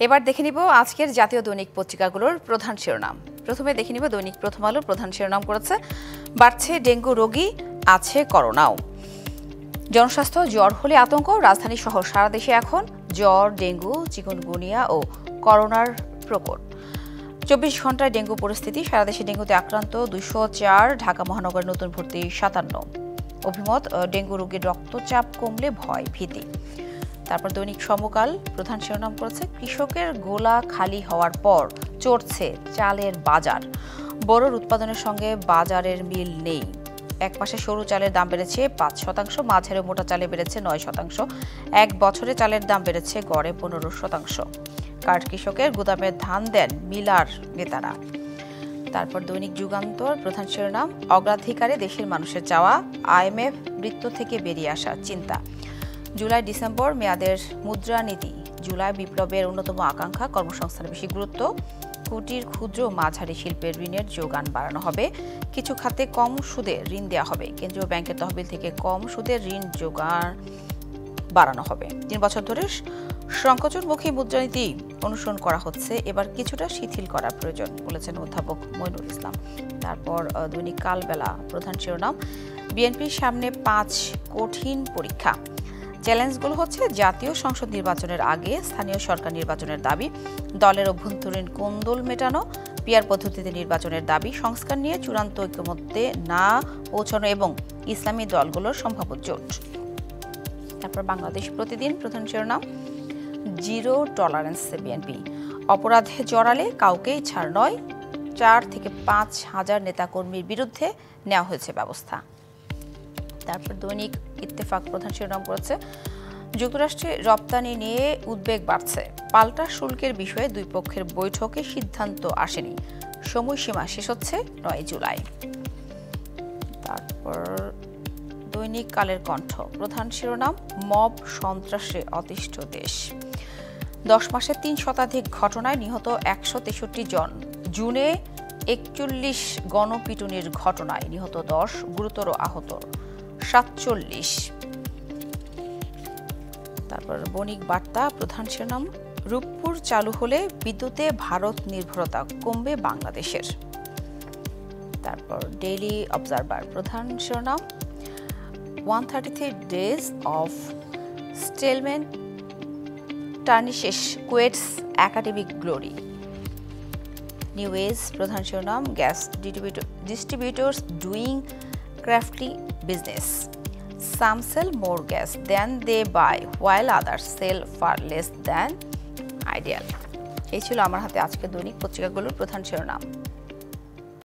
এবার দেখে নিব আজকের জাতীয় দৈনিক পত্রিকাগুলোর প্রধান শিরোনাম। প্রথমে দেখে নিব দৈনিক প্রথম আলোর প্রধান শিরোনাম করেছে বাড়ছে ডেঙ্গু রোগী, আছে করোনাও। জনস্বাস্থ্য, জ্বর হলে আতঙ্ক, রাজধানী সহ সারা দেশে এখন জ্বর, ডেঙ্গু, চিকুনগুনিয়া ও করোনার প্রকোপ। 24 ঘন্টায় ডেঙ্গু পরিস্থিতি, সারা দেশে ডেঙ্গুতে আক্রান্ত 204, ঢাকা মহানগরের নতুন ভর্তি 57। অভিমত, ডেঙ্গু রোগীর রক্তচাপ কমলে ভয় ভীতি। তারপর দৈনিক সমকাল প্রধান শিরোনাম করেছে কৃষকের গোলা খালি হওয়ার পর চড়ছে চালের বাজার, বোরোর উৎপাদনের সঙ্গে বাজারের মিল নেই। এক মাসে সরু চালের দাম বেড়েছে 5%, মাঝারি মোটা চালে বেড়েছে 9%, এক বছরে চালের দাম বেড়েছে গড়ে 15%। কাঠ কৃষকের গুদামে ধান দেন মিলার নেতারা। তারপর দৈনিক যুগান্তর প্রধান শিরোনাম অগ্রাধিকারে দেশের মানুষের চাওয়া, IMF বৃত্ত থেকে বেরিয়ে আসার চিন্তা। জুলাই ডিসেম্বর মেয়াদের মুদ্রানীতি, জুলাই বিপ্লবের অন্যতম আকাঙ্ক্ষা, কর্মসংস্থানের বেশি গুরুত্ব। কুটির, ক্ষুদ্র ও মাঝারি শিল্পের ঋণের যোগান বাড়ানো হবে, কিছু খাতে কম সুদে ঋণ দেওয়া হবে, কেন্দ্রীয় ব্যাংকের তহবিল থেকে কম সুদের ঋণ যোগান বাড়ানো হবে। 3 বছর ধরে সংকোচনমুখী মুদ্রানীতি অনুসরণ করা হচ্ছে, এবার কিছুটা শিথিল করার প্রয়োজন বলেছেন অধ্যাপক মইনুল ইসলাম। তারপর দৈনিক কালবেলা প্রধান শিরোনাম বিএনপির সামনে 5 কঠিন পরীক্ষা। চ্যালেঞ্জগুলো হচ্ছে জাতীয় সংসদ নির্বাচনের আগে স্থানীয় সরকার নির্বাচনের দাবি, দলের অভ্যন্তরীণ কোন্দল মেটানো, পিআর পদ্ধতিতে নির্বাচনের দাবি, সংস্কার নিয়ে চূড়ান্ত ঐক্যমত্যে না পৌঁছানো এবং ইসলামী দলগুলোর সম্ভাব্য জোট। তারপর বাংলাদেশ প্রতিদিন প্রধান শিরোনাম জিরো টলারেন্সে বিএনপি, অপরাধে জড়ালে কাউকেই ছাড় নয়, 4 থেকে 5 হাজার নেতাকর্মীর বিরুদ্ধে নেওয়া হয়েছে ব্যবস্থা। তারপর দৈনিক ইত্তেফাক প্রধান শিরোনাম করেছে যুক্তরাষ্ট্রে রপ্তানি নিয়ে উদ্বেগ বাড়ছে, পাল্টা শুল্কের বিষয়ে দুই পক্ষের বৈঠকে সিদ্ধান্ত আসেনি, সময়সীমা শেষ হচ্ছে 9 জুলাই। তারপর দৈনিক কালের কণ্ঠ প্রধান শিরোনাম মব সন্ত্রাসে অতিষ্ঠ দেশ, 10 মাসে 3 শতাধিক ঘটনায় নিহত 163 জন, জুনে 41 গণপিটুনির ঘটনায় নিহত 10, গুরুতর আহত 47। তারপর বণিক বার্তা প্রধান শিরোনাম রূপপুর চালু হলে বিদ্যুতে ভারত নির্ভরতা কমবে বাংলাদেশের। তারপর ডেইলি অবজারভার প্রধান শিরোনাম 133 days of stalemate tarnishes Kuwait's academic glory। New Age প্রধান শিরোনাম gas distributors doing crafty business, some sell more gas than they buy while others sell far less than ideal। এই ছিল আমার হাতে আজকের দৈনিক পত্রিকাগুলোর প্রধান শিরোনাম।